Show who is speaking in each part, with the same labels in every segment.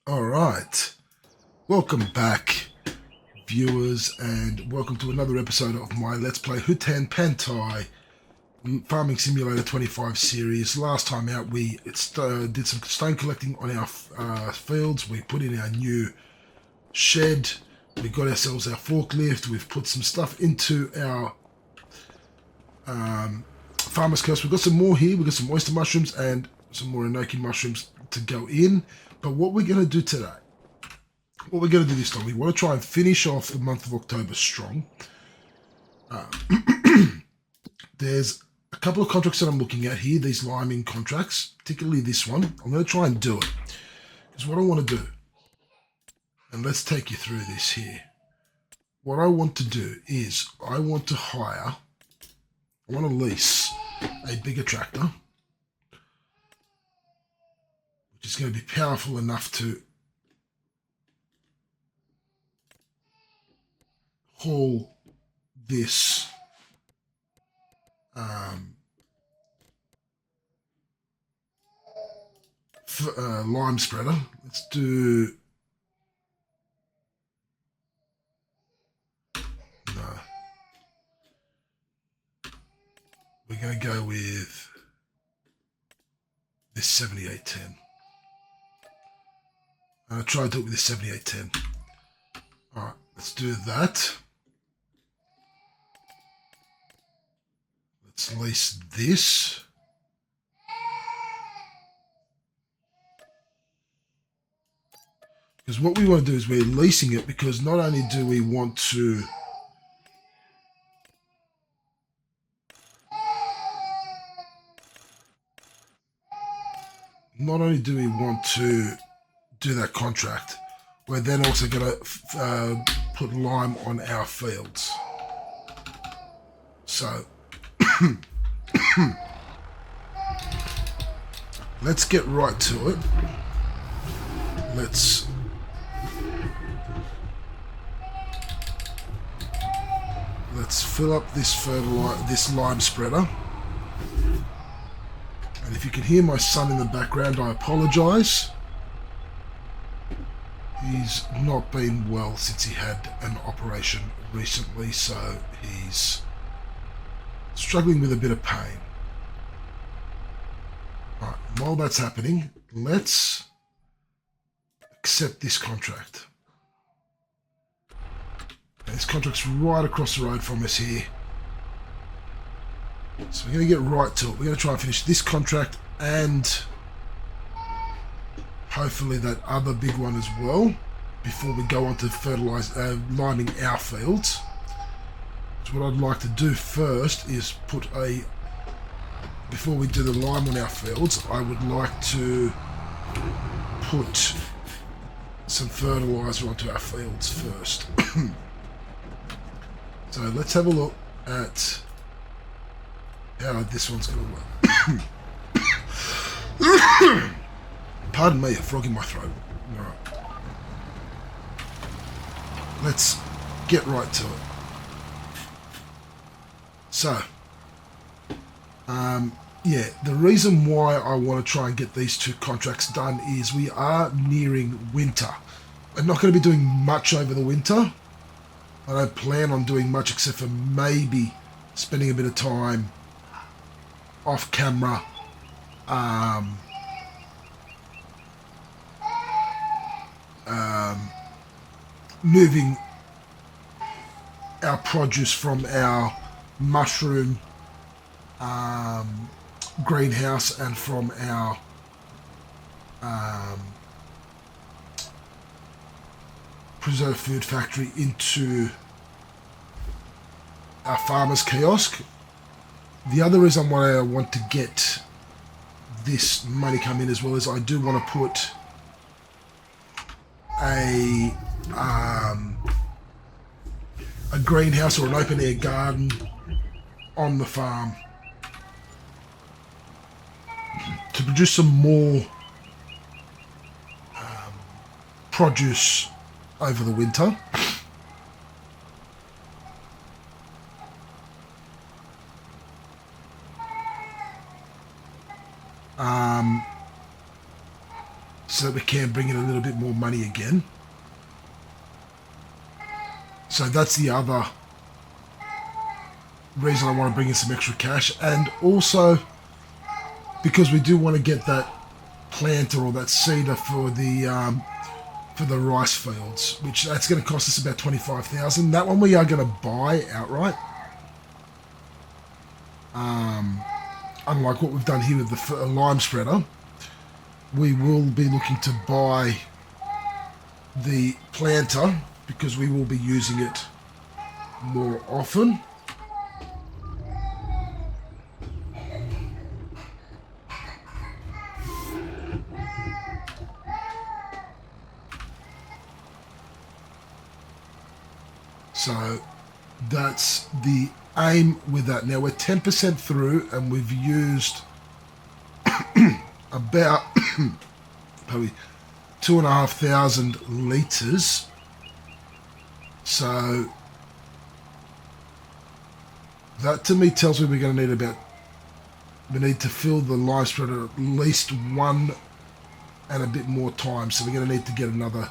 Speaker 1: All right. Welcome back, viewers, and welcome to another episode of my Let's Play Hutan Pantai Farming Simulator 25 series. Last time out, we did some stone collecting on our fields. We put in our new shed. We got ourselves our forklift. We've put some stuff into our farmer's curse. We've got some more here. We've got some oyster mushrooms and some more enoki mushrooms to go in. But what we're going to do today, what we're going to do this time, we want to try and finish off the month of October strong. There's a couple of contracts that I'm looking at here, these liming contracts, particularly this one. I'm going to try and do it. Because what I want to do, and let's take you through this here. What I want to do is I want to lease a bigger tractor, which is going to be powerful enough to haul this lime spreader. Let's do we're going to go with this 7810. I'll try to do it with this 7810. All right, let's do that. Let's lease this. Because what we want to do is we're leasing it because not only do we want to do that contract, we're then also going to put lime on our fields. So let's get right to it. Let's fill up this lime spreader. And if you can hear my son in the background, I apologize. He's not been well since he had an operation recently, so he's struggling with a bit of pain. All right, while that's happening, let's accept this contract. And this contract's right across the road from us here. So we're going to get right to it. We're going to try and finish this contract and hopefully that other big one as well before we go on to liming our fields. So what I'd like to do first is before we do the lime on our fields, I would like to put some fertilizer onto our fields first. So let's have a look at how this one's going to work. Pardon me, a frog in my throat. All right. Let's get right to it. So, yeah, the reason why I want to try and get these two contracts done is we are nearing winter. I'm not going to be doing much over the winter. I don't plan on doing much except for maybe spending a bit of time off camera moving our produce from our mushroom greenhouse and from our preserved food factory into our farmer's kiosk. The other reason why I want to get this money come in as well is I do want to put a greenhouse or an open air garden on the farm to produce some more produce over the winter. so that we can bring in a little bit more money again. So that's the other reason I want to bring in some extra cash, and also because we do want to get that planter or that seeder for the rice fields, which that's going to cost us about 25,000. That one we are going to buy outright. Unlike what we've done here with the lime spreader, we will be looking to buy the planter because we will be using it more often. So that's the aim with that. Now we're 10% through and we've used about probably 2,500 litres. So that to me tells me we're going to need we need to fill the lime spreader at least one and a bit more time. So we're going to need to get another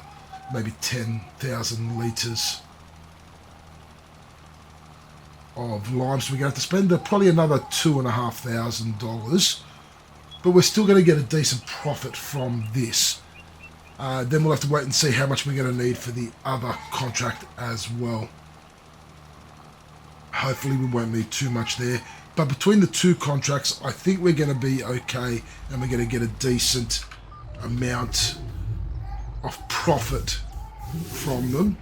Speaker 1: maybe 10,000 litres of lime. So we're going to have to spend probably another $2,500, but we're still going to get a decent profit from this. Then we'll have to wait and see how much we're going to need for the other contract as well. Hopefully we won't need too much there, but between the two contracts I think we're going to be okay, and we're going to get a decent amount of profit from them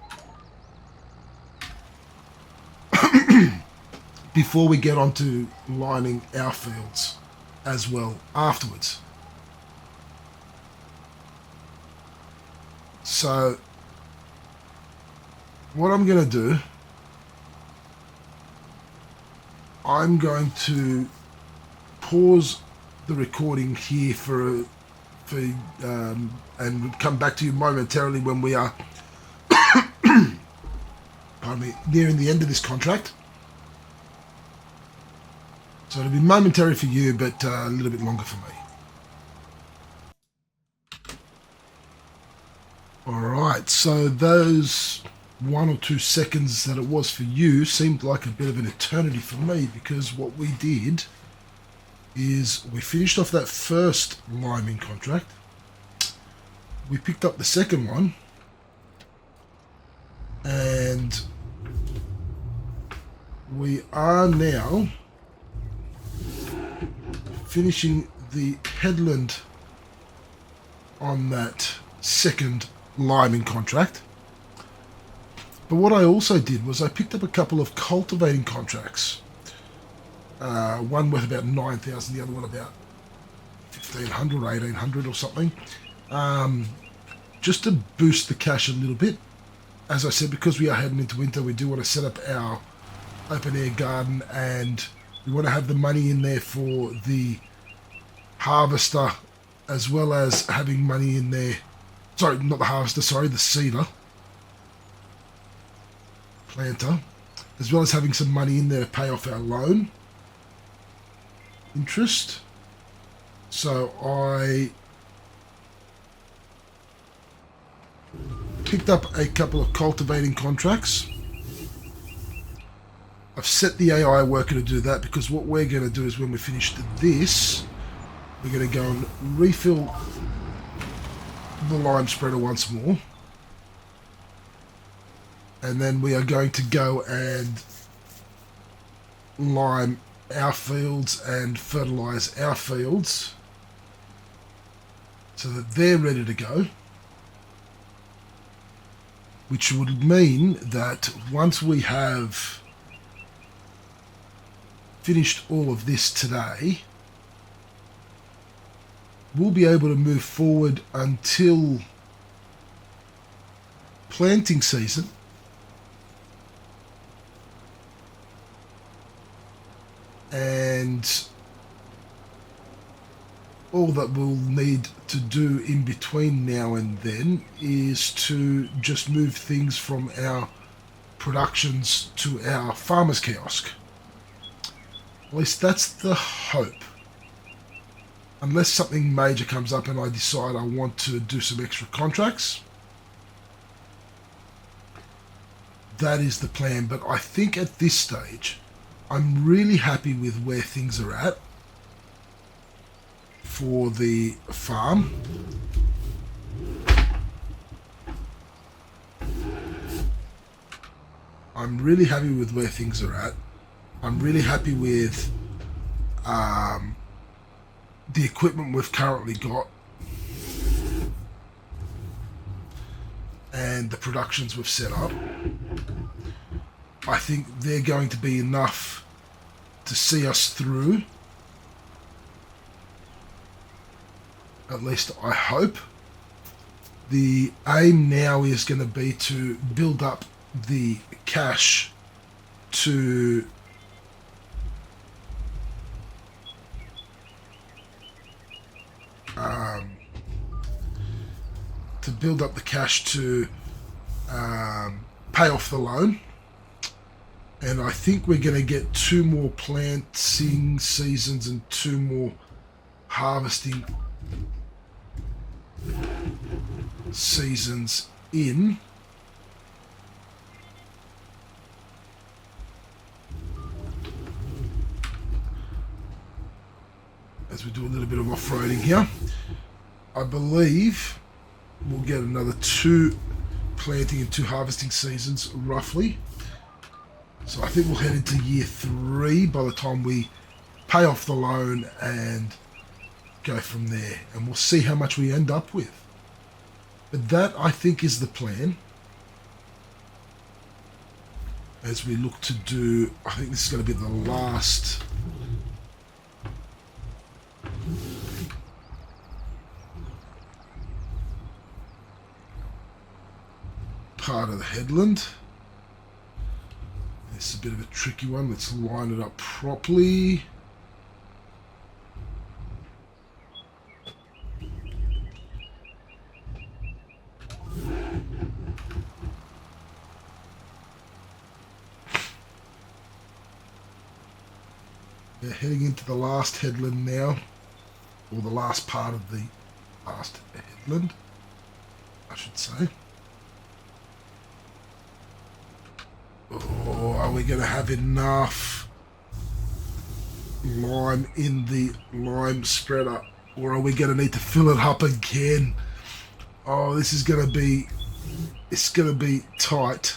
Speaker 1: before we get on to lining our fields as well afterwards. So what I'm going to do, I'm going to pause the recording here and come back to you momentarily when we are pardon me, nearing the end of this contract. So it'll be momentary for you, but a little bit longer for me. Alright, so those 1 or 2 seconds that it was for you seemed like a bit of an eternity for me, because what we did is we finished off that first liming contract. We picked up the second one, and we are now finishing the headland on that second liming contract. But what I also did was I picked up a couple of cultivating contracts. One worth about 9,000, the other one about 1,500 or 1,800 or something. Just to boost the cash a little bit. As I said, because we are heading into winter, we do want to set up our open air garden, and we want to have the money in there for the harvester, as well as having money in there. Sorry, not the harvester, sorry, the seeder planter, as well as having some money in there to pay off our loan interest. So I picked up a couple of cultivating contracts. I've set the AI worker to do that, because what we're going to do is when we finish this, we're going to go and refill the lime spreader once more, and then we are going to go and lime our fields and fertilize our fields so that they're ready to go, which would mean that once we have finished all of this today, we'll be able to move forward until planting season, and all that we'll need to do in between now and then is to just move things from our productions to our farmer's kiosk. At least that's the hope. unless something major comes up and I decide I want to do some extra contracts. That is the plan, but I think at this stage I'm really happy with where things are at for the farm. I'm really happy with where things are at. I'm really happy with the equipment we've currently got and the productions we've set up. I think they're going to be enough to see us through. At least I hope. The aim now is going to be to build up the cash to build up the cash to pay off the loan. And I think we're going to get 2 more planting seasons and 2 more harvesting seasons in. As we do a little bit of off-roading here. I believe we'll get another 2 planting and 2 harvesting seasons roughly. So I think we'll head into year 3 by the time we pay off the loan and go from there. And we'll see how much we end up with. But that, I think, is the plan. As we look to do, I think this is going to be the last part of the headland. This is a bit of a tricky one. Let's line it up properly. We're heading into the last headland now, or the last part of the last headland, I should say. Oh, are we going to have enough lime in the lime spreader, or are we going to need to fill it up again? Oh, this is going to be, it's going to be tight.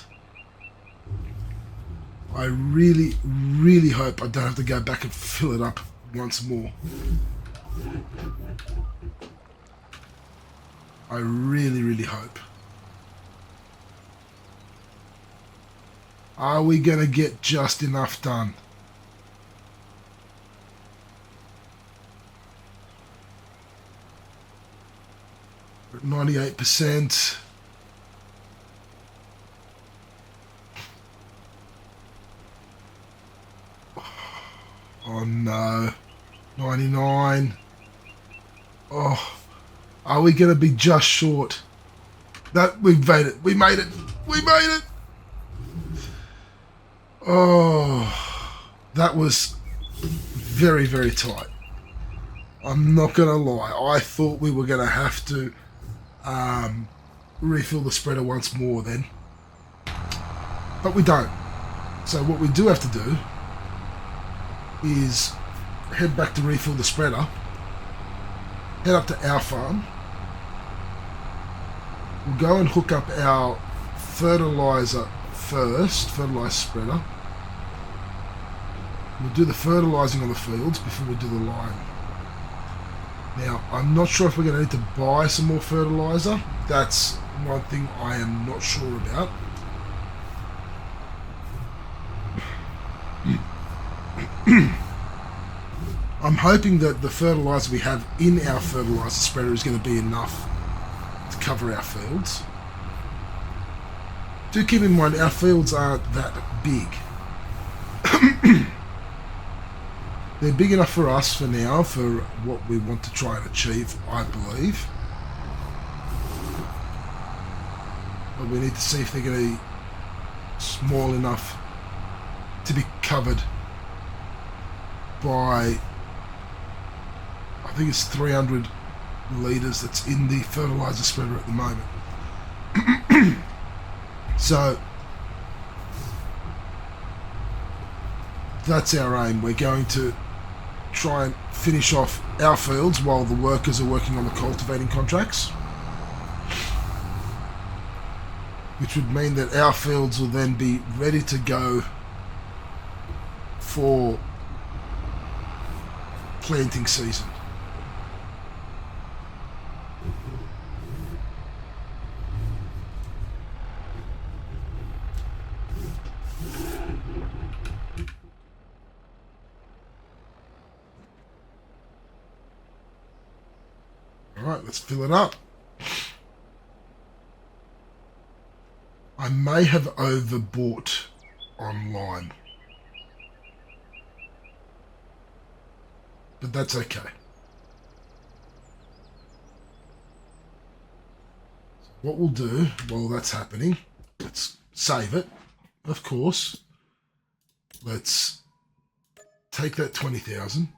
Speaker 1: I really, really hope I don't have to go back and fill it up once more. I really, really hope. Are we going to get just enough done? We're at 98%. Oh no. 99. Oh. Are we going to be just short? That, we made it. We made it. We made it. Oh, that was very, very tight. I'm not going to lie. I thought we were going to have to refill the spreader once more then. But we don't. So what we do have to do is head back to refill the spreader, head up to our farm, we'll go and hook up our fertilizer first, fertilizer spreader. We'll do the fertilizing on the fields before we do the lime. Now, I'm not sure if we're going to need to buy some more fertilizer. That's one thing I am not sure about. I'm hoping that the fertilizer we have in our fertilizer spreader is going to be enough to cover our fields. Do keep in mind our fields aren't that big. They're big enough for us for now, for what we want to try and achieve, I believe. But we need to see if they're going to be small enough to be covered by I think it's 300 litres that's in the fertiliser spreader at the moment. So that's our aim. We're going to try and finish off our fields while the workers are working on the cultivating contracts, which would mean that our fields will then be ready to go for planting season. Alright, let's fill it up. I may have overbought on lime, but that's okay. So what we'll do while that's happening, let's save it, of course. Let's take that 20,000.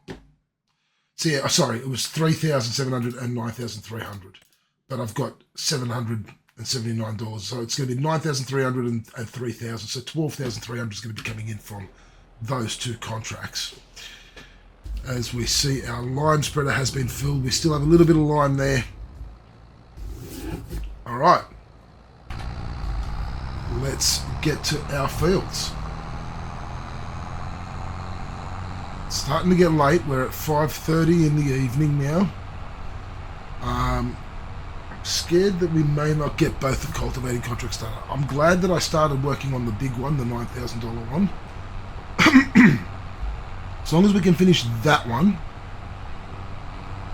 Speaker 1: So yeah, sorry, it was 3,700 and 9,300, but I've got $779, so it's going to be 9,300 and 3,000. So 12,300 is going to be coming in from those two contracts. As we see, our lime spreader has been filled. We still have a little bit of lime there. All right, let's get to our fields. It's starting to get late. We're at 5:30 in the evening now. I'm scared that we may not get both the cultivating contracts done. I'm glad that I started working on the big one, the $9,000 one. As long as we can finish that one,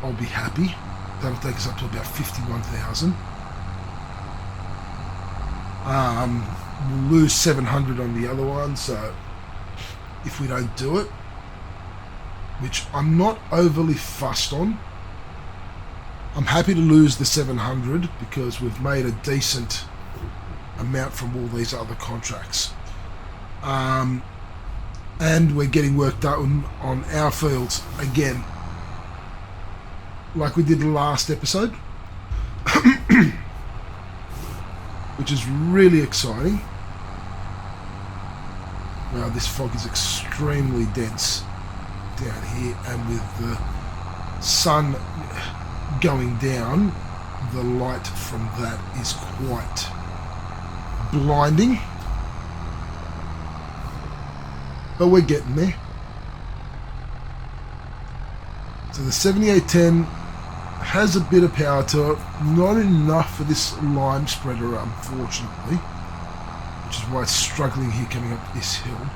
Speaker 1: I'll be happy. That'll take us up to about 51,000. We'll lose 700 on the other one, so if we don't do it, which I'm not overly fussed on, I'm happy to lose the 700 because we've made a decent amount from all these other contracts. And we're getting work done on our fields again, like we did last episode, which is really exciting. Wow, this fog is extremely dense down here, and with the sun going down, the light from that is quite blinding, but we're getting there. So the 7810 has a bit of power to it, not enough for this lime spreader, unfortunately, which is why it's struggling here coming up this hill.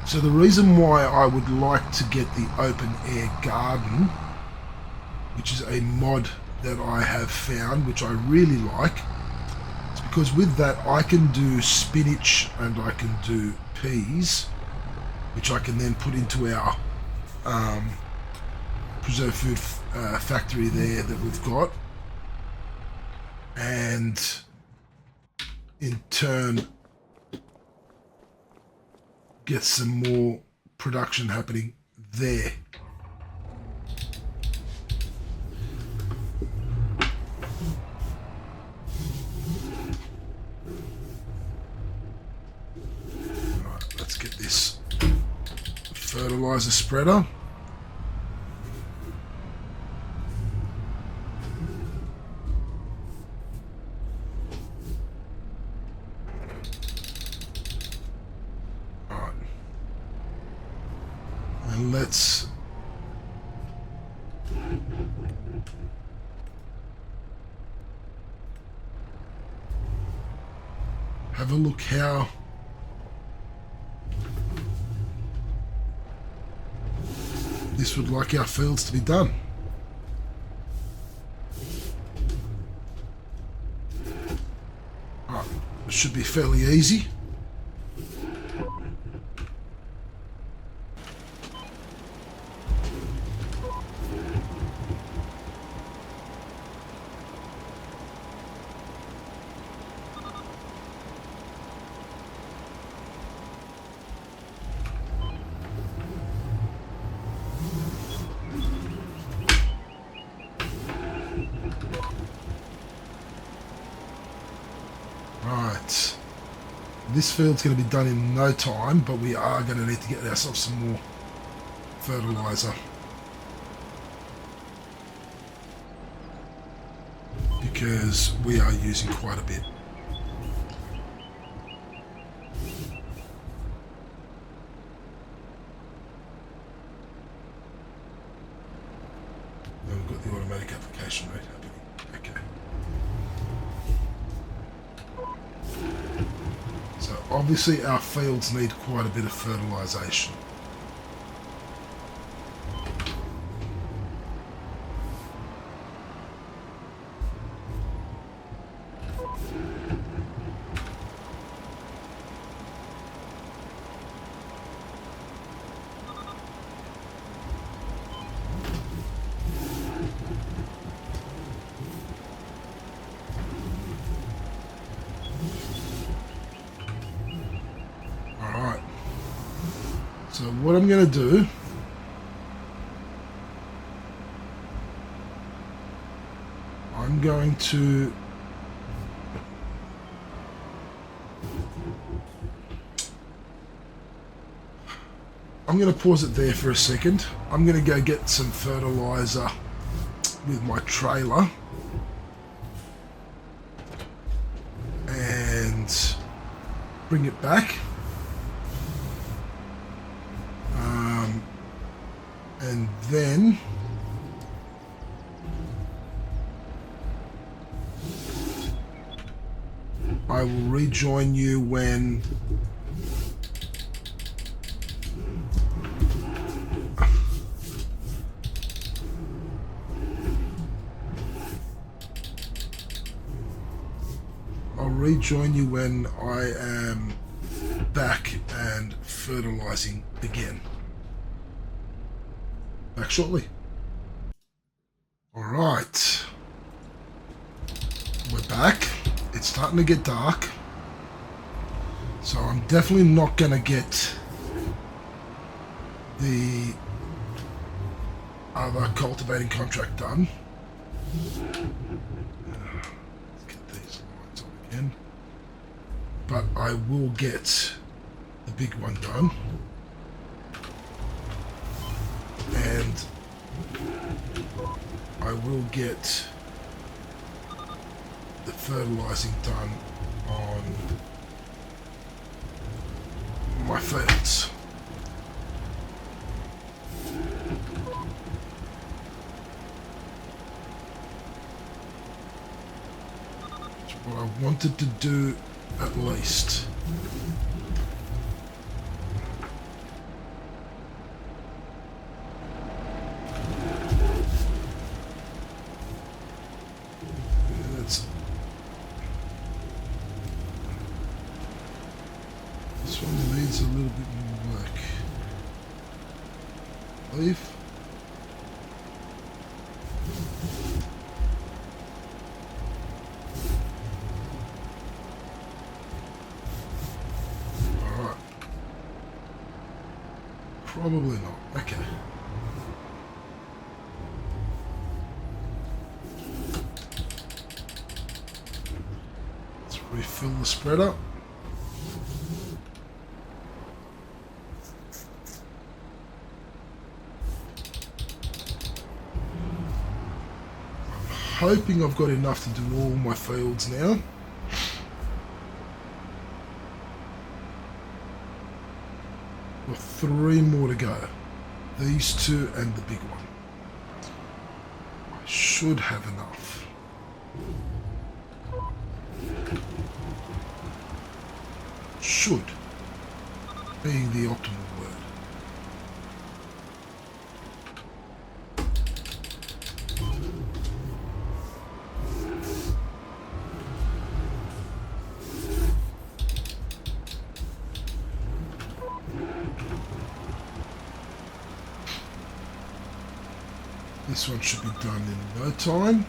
Speaker 1: So the reason why I would like to get the open air garden, which is a mod that I have found, which I really like, is because with that I can do spinach and I can do peas, which I can then put into our preserved food factory there that we've got, and in turn get some more production happening there. Alright, let's get this fertilizer spreader. And let's have a look how this would like our fields to be done. Alright, it should be fairly easy. This field's going to be done in no time, but we are going to need to get ourselves some more fertilizer. Because we are using quite a bit. And we've got the automatic application rate happening. Okay. So obviously our fields need quite a bit of fertilization. So what I'm going to do, I'm going to pause it there for a second. I'm going to go get some fertilizer with my trailer and bring it back. And then I will rejoin you when I am back and fertilizing again. Back shortly. Alright. We're back. It's starting to get dark. So I'm definitely not going to get the other cultivating contract done. Let's get these lights on again. But I will get the big one done. And I will get the fertilizing done on my fields. That's what I wanted to do at least. This one needs a little bit more work. Leave. Alright. Probably not. Okay. Let's refill the spreader. Hoping I've got enough to do all my fields now. Got 3 more to go. These 2 and the big one. I should have enough. Should being the optimal word. This one should be done in no time.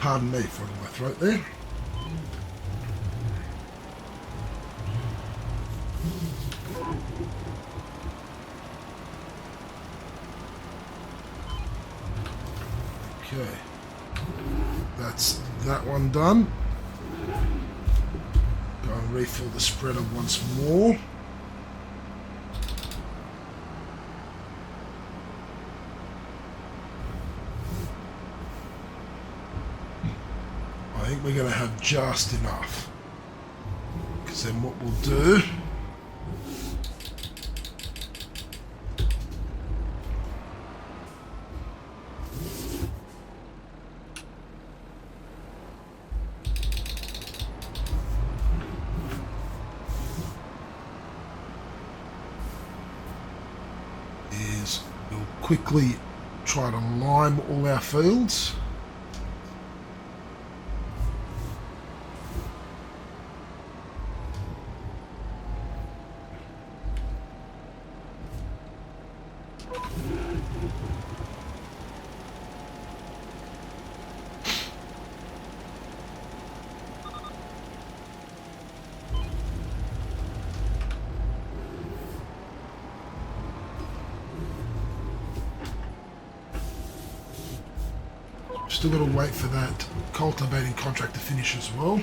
Speaker 1: Pardon me for my throat there. Okay, that's that one done. Go and refill the spreader once more. I think we're going to have just enough, because then what we'll do is we'll quickly try to lime all our fields. Still got to wait for that cultivating contract to finish as well.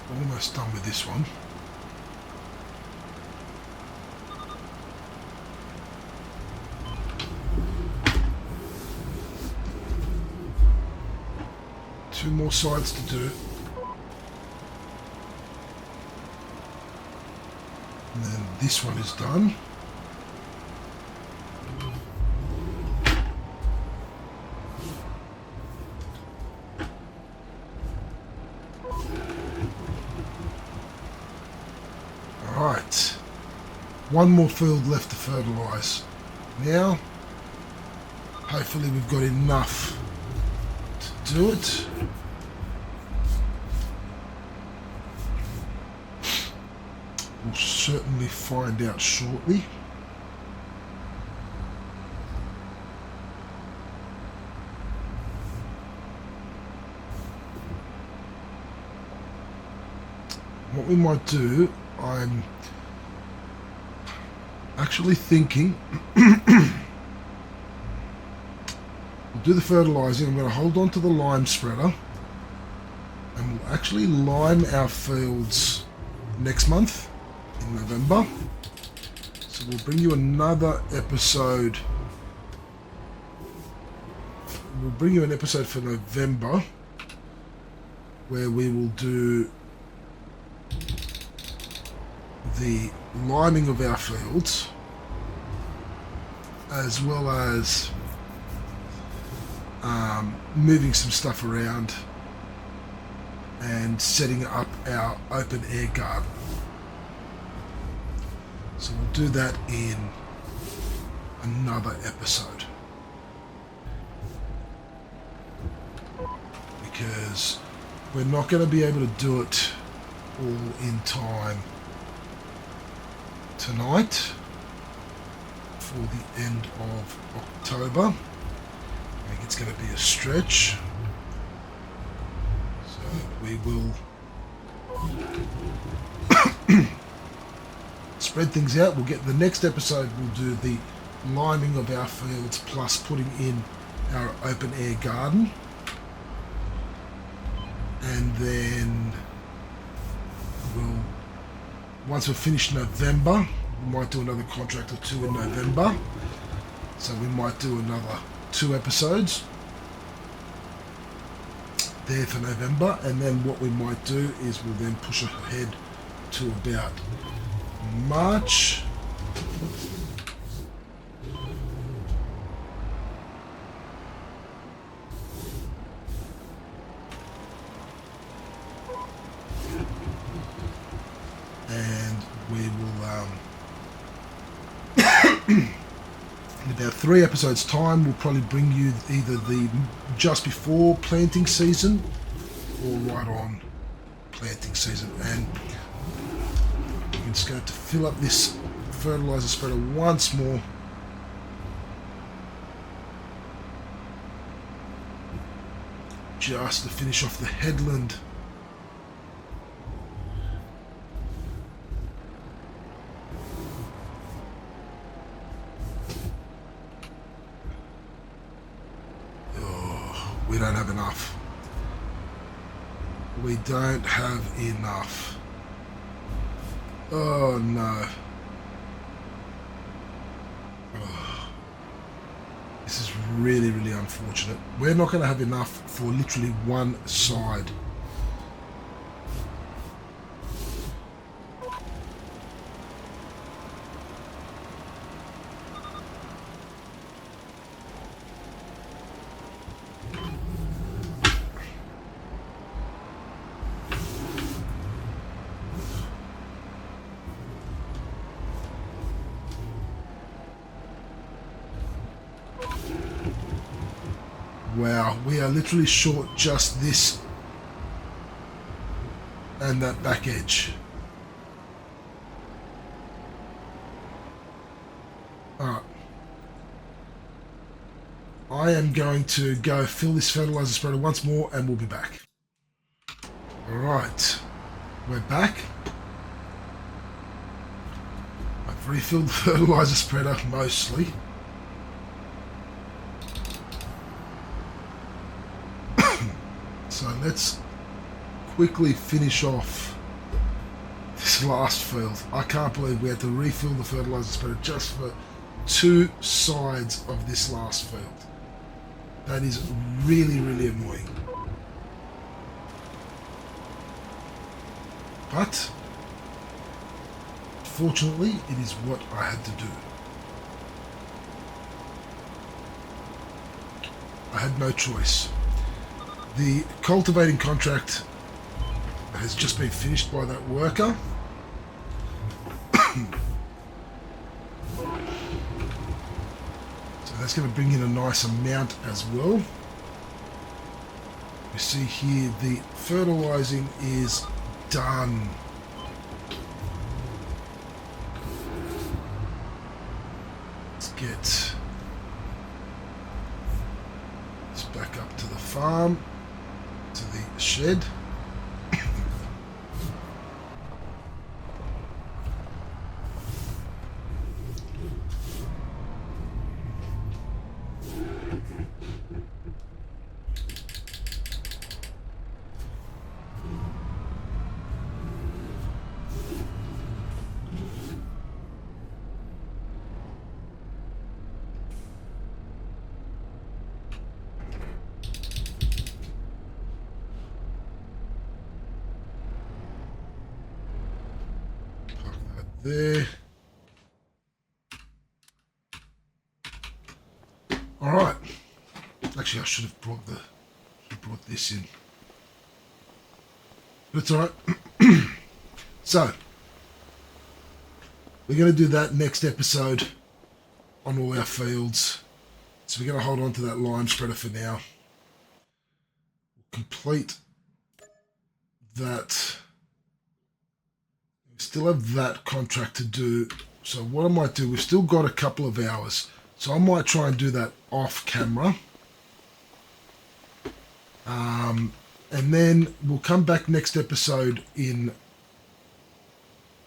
Speaker 1: Almost done with this one. Two more sides to do. And then this one is done. Alright. One more field left to fertilise. Now, hopefully we've got enough to do it. We'll certainly find out shortly. What we might do, I'm actually thinking we'll do the fertilising. I'm going to hold on to the lime spreader and we'll actually lime our fields next month in November. So we'll bring you another episode. We'll bring you an episode for November where we will do the liming of our fields as well as moving some stuff around and setting up our open air garden. So we'll do that in another episode, because we're not going to be able to do it all in time tonight for the end of October. I think it's going to be a stretch, so we will spread things out. We'll get the next episode, we'll do the liming of our fields plus putting in our open air garden, and then we'll, once we've finished November, we might do another contract or two in November, so we might do another 2 episodes there for November, and then what we might do is we'll then push ahead to about March. And we will In about 3 episodes time, we'll probably bring you either the just before planting season or right on planting season. And we're just going to fill up this fertilizer spreader once more. Just to finish off the headland. Oh, we don't have enough. We don't have enough. Oh no. This is really, really unfortunate. We're not going to have enough for literally one side. Wow, we are literally short just this and that back edge. Alright. I am going to go fill this fertilizer spreader once more and we'll be back. Alright. We're back. I've refilled the fertilizer spreader mostly. So let's quickly finish off this last field. I can't believe we had to refill the fertilizer spreader just for 2 sides of this last field. That is really, really annoying. But fortunately, it is what I had to do. I had no choice. The cultivating contract has just been finished by that worker. So that's going to bring in a nice amount as well. You see here the fertilizing is done. Let's get this back up to the farm. To the shed. There. All right. Actually, I should have brought this in. But it's all right. So we're going to do that next episode on all our fields. So we're going to hold on to that lime spreader for now. We'll complete that. Still have that contract to do. So what I might do, we've still got a couple of hours. So I might try and do that off camera. And then we'll come back next episode in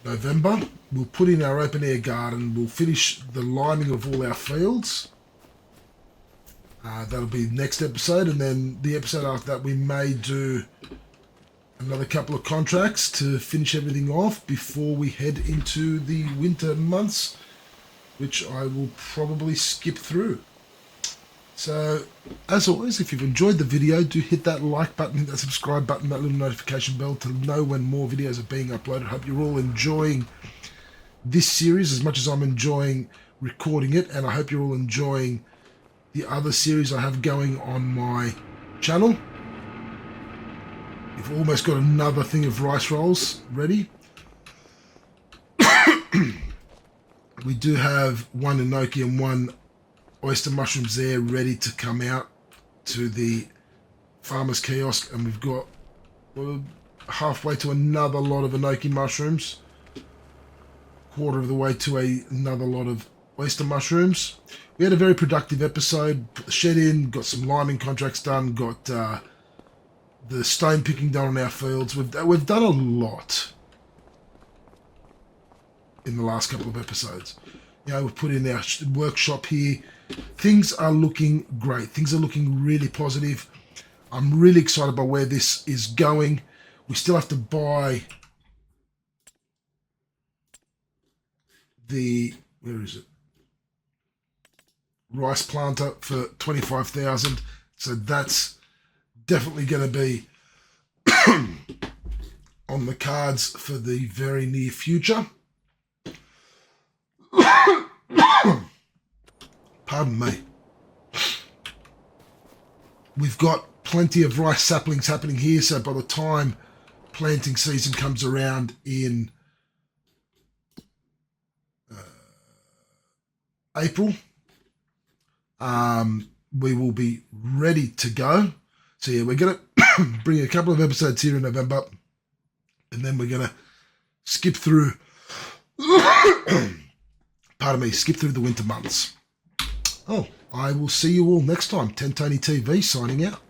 Speaker 1: November. We'll put in our open air garden. We'll finish the liming of all our fields. That'll be next episode. And then the episode after that, we may do another couple of contracts to finish everything off before we head into the winter months, which I will probably skip through. So, as always, if you've enjoyed the video, do hit that like button, hit that subscribe button, that little notification bell to know when more videos are being uploaded. I hope you're all enjoying this series as much as I'm enjoying recording it, and I hope you're all enjoying the other series I have going on my channel. We've almost got another thing of rice rolls ready. We do have one enoki and one oyster mushrooms there ready to come out to the farmer's kiosk, and we've got halfway to another lot of enoki mushrooms, quarter of the way to another lot of oyster mushrooms. We had a very productive episode. Put the shed in, got some liming contracts done, got the stone picking done on our fields. We've done a lot in the last couple of episodes. You know, we've put in our workshop here. Things are looking great. Things are looking really positive. I'm really excited about where this is going. We still have to buy the, where is it? Rice planter for 25,000. So that's definitely going to be on the cards for the very near future. Pardon me. We've got plenty of rice saplings happening here, so by the time planting season comes around in April, we will be ready to go. So yeah, we're going to bring a couple of episodes here in November, and then we're going to skip through, pardon me, skip through the winter months. Oh, I will see you all next time. 10 Tony TV signing out.